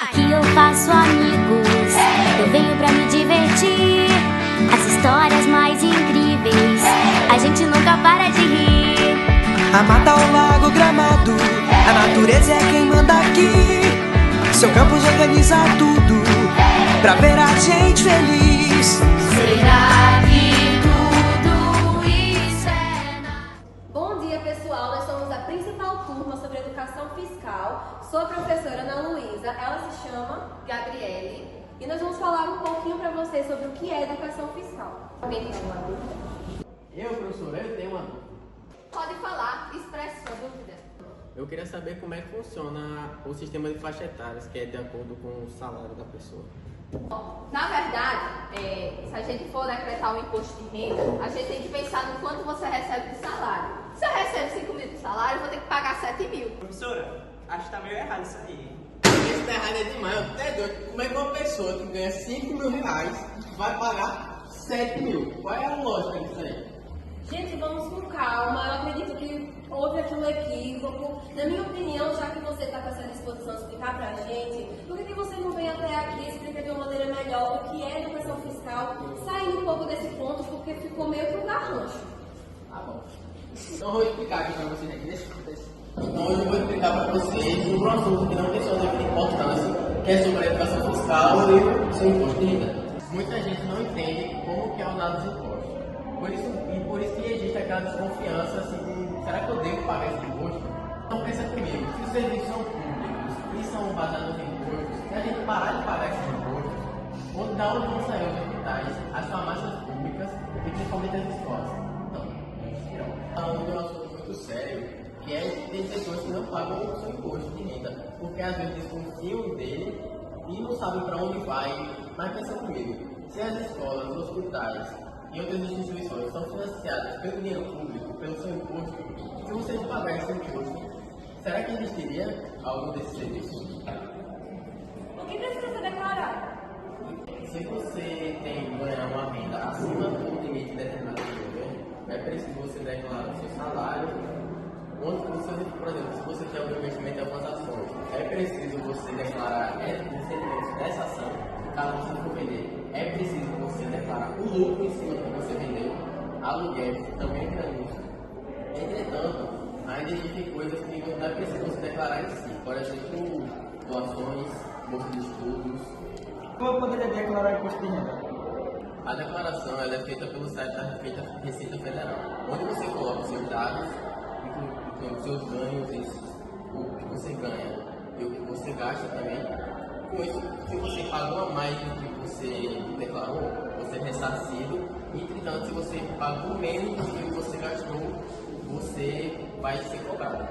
Aqui eu faço amigos, eu venho pra me divertir. As histórias mais incríveis, a gente nunca para de rir. A mata, o lago, o gramado, a natureza é quem manda aqui. Seu campus organiza tudo pra ver a gente feliz. Será que tudo isso é Bom dia, pessoal. Nós somos a principal turma sobre educação fiscal. Sou a professora Ana Luísa, ela se chama Gabriele. E nós vamos falar um pouquinho para vocês sobre o que é educação fiscal. Alguém tem alguma dúvida? Professora, eu tenho uma dúvida. Pode falar, expresse sua dúvida. Eu queria saber como é que funciona o sistema de faixa etárias, que é de acordo com o salário da pessoa. Na verdade, se a gente for decretar o imposto de renda, a gente tem que pensar no quanto você recebe de salário. Se eu recebo 5 mil de salário, eu vou ter que pagar 7 mil. Professora, acho que tá meio errado isso aí, hein? Isso tá errado demais, eu até doido. Como é que uma pessoa que ganha 5 mil reais vai pagar 7 mil? Qual é a lógica disso aí? Gente, vamos com calma. Eu acredito que houve aqui um equívoco. Na minha opinião, já que você está com essa disposição de explicar pra gente, por que você não vem até aqui e explica de uma maneira melhor o que é educação fiscal, saindo um pouco desse ponto, porque ficou meio pro garrancho. Tá bom. Então eu vou explicar aqui pra vocês aqui. Então hoje eu vou explicar pra vocês um assunto que não tem sua devida importância, que é sobre a educação fiscal e o seu imposto de renda. Muita gente não entende como que é o dado dos impostos. Por isso que existe aquela desconfiança assim, será que eu devo pagar esse imposto? Então pensa comigo, se os serviços são públicos e são baseados em impostos, se a gente parar de pagar esses impostos, da onde vão sair os hospitais, as farmácias públicas e principalmente as escolas? Então, falando de um assunto muito sério, que é tem pessoas que não pagam o seu imposto de renda, porque às vezes desconfiam dele e não sabem para onde vai. Mas pensa comigo, se as escolas, os hospitais e outras instituições são financiadas pelo dinheiro público, pelo seu imposto, se você não pagar esse imposto, será que existiria algum desses serviços? O que precisa ser declarado? Se você tem ganhar uma renda acima do limite determinado pelo governo, é preciso você declarar o seu salário. Por exemplo, se você tem algum investimento em algumas ações, é preciso você declarar os rendimentos dessa ação. Caso você for vender, é preciso você declarar o lucro em cima do que você vendeu, aluguel também entra nisso. Entretanto, ainda existem coisas que não é preciso você declarar em si, por exemplo, doações, bolsa de estudos. Como eu poderia declarar imposto de renda? A declaração ela é feita pelo site da Receita Federal, onde você coloca os seus dados, incluindo os seus ganhos, o que você ganha e o que você gasta também. Com isso, se você pagou a mais do que você declarou, você é ressarcido. Entretanto, se você pagou menos do que você gastou, você vai ser cobrado.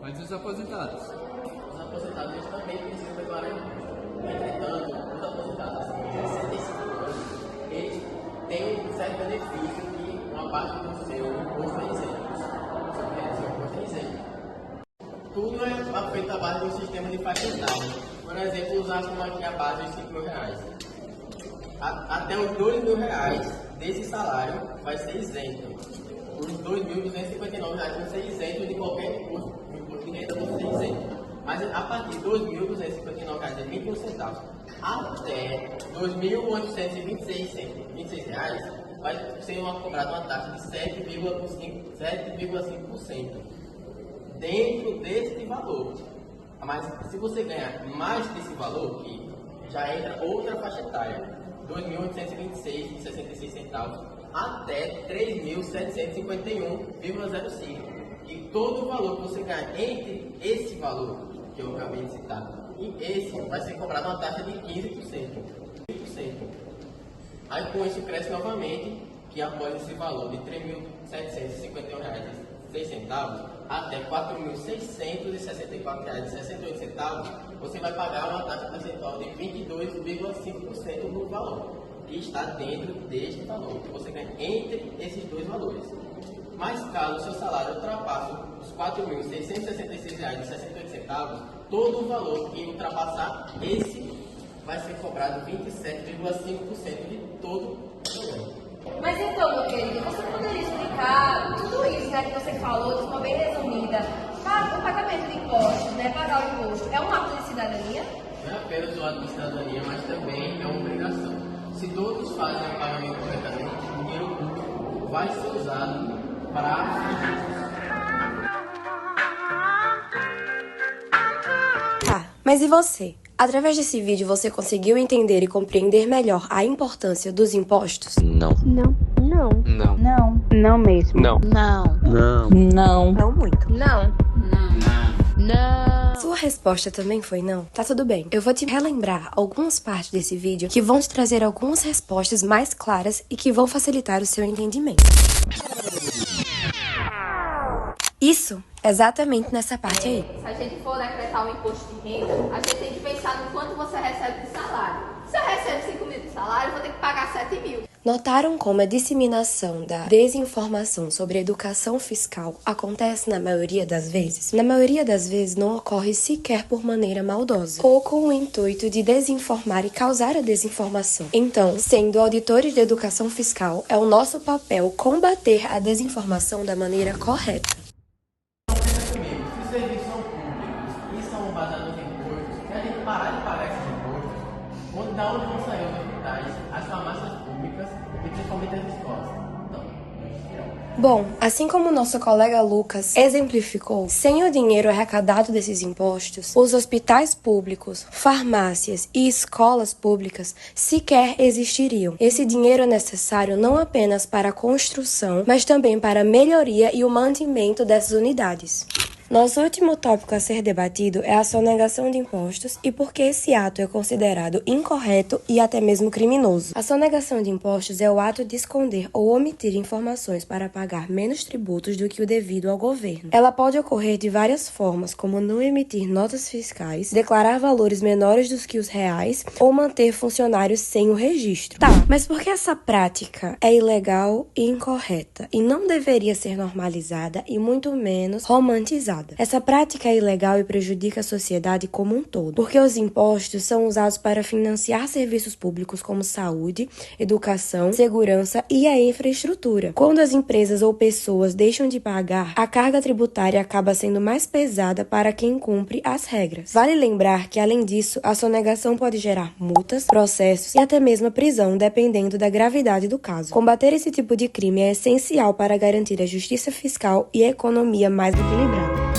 Mas os aposentados? Os aposentados eles também precisam declarar imposto. Entretanto, os aposentados acima de 65 anos, eles têm um certo benefício que uma parte do seu imposto é isento. Seu imposto é isento. Tudo é feito à base do sistema de faixa etária. Por exemplo, usassem aqui a base de 5 mil reais. Até os 2 mil reais desse salário vai ser isento. Os 2.259 reais vão ser isentos de qualquer imposto de renda, vão ser isentos. Mas a partir de 2.259 reais e 21 centavos até 2.826 reais vai ser cobrada uma taxa de 7,5% dentro desse valor. Mas se você ganhar mais desse valor, que já entra outra faixa etária, 2.826,66 centavos até 3.751,05. E todo o valor que você ganhar entre esse valor que eu acabei de citar e esse vai ser cobrado uma taxa de 15%. Aí com isso cresce novamente, que após esse valor de R$ 3.751,06 até R$ 4.664,68, você vai pagar uma taxa percentual de 22,5% do valor, que está dentro deste valor, que você ganha entre esses dois valores. Mas caso o seu salário ultrapasse os R$ 4.666,68, todo o valor que ultrapassar esse vai ser cobrado 27,5% de todo o ganho. Mas então, meu querido, você poderia explicar falou de forma bem resumida, o pagamento de impostos, né, pagar o imposto, é um ato de cidadania? Não é apenas um ato de cidadania, mas também é uma obrigação. Se todos fazem o pagamento corretamente, o dinheiro público vai ser usado para... Tá, mas e você? Através desse vídeo você conseguiu entender e compreender melhor a importância dos impostos? Não. Não. Não. Não. Não. Não mesmo. Não. Não. Não. Não. Não muito. Não. Não. Sua resposta também foi não? Tá tudo bem. Eu vou te relembrar algumas partes desse vídeo que vão te trazer algumas respostas mais claras e que vão facilitar o seu entendimento. Isso, exatamente nessa parte aí. Se a gente for decretar o imposto de renda, a gente tem que pensar no quanto você recebe de salário. Se eu recebo 5 mil de salário, eu vou ter que pagar 7 mil. Notaram como a disseminação da desinformação sobre educação fiscal acontece na maioria das vezes? Na maioria das vezes não ocorre sequer por maneira maldosa, ou com o intuito de desinformar e causar a desinformação. Então, sendo auditores de educação fiscal, é o nosso papel combater a desinformação da maneira correta. Se os serviços são públicos e são baseados em impostos, se a gente parar de pagar esses impostos, da onde vão sair os hospitais, as farmácias públicas e principalmente as escolas? Não existirão. Bom, assim como o nosso colega Lucas exemplificou, sem o dinheiro arrecadado desses impostos, os hospitais públicos, farmácias e escolas públicas sequer existiriam. Esse dinheiro é necessário não apenas para a construção, mas também para a melhoria e o mantimento dessas unidades. Nosso último tópico a ser debatido é a sonegação de impostos e por que esse ato é considerado incorreto e até mesmo criminoso. A sonegação de impostos é o ato de esconder ou omitir informações para pagar menos tributos do que o devido ao governo. Ela pode ocorrer de várias formas, como não emitir notas fiscais, declarar valores menores do que os reais ou manter funcionários sem o registro. Tá, mas por que essa prática é ilegal e incorreta e não deveria ser normalizada e muito menos romantizada? Essa prática é ilegal e prejudica a sociedade como um todo, porque os impostos são usados para financiar serviços públicos como saúde, educação, segurança e a infraestrutura. Quando as empresas ou pessoas deixam de pagar, a carga tributária acaba sendo mais pesada para quem cumpre as regras. Vale lembrar que, além disso, a sonegação pode gerar multas, processos e até mesmo a prisão, dependendo da gravidade do caso. Combater esse tipo de crime é essencial para garantir a justiça fiscal e a economia mais equilibrada.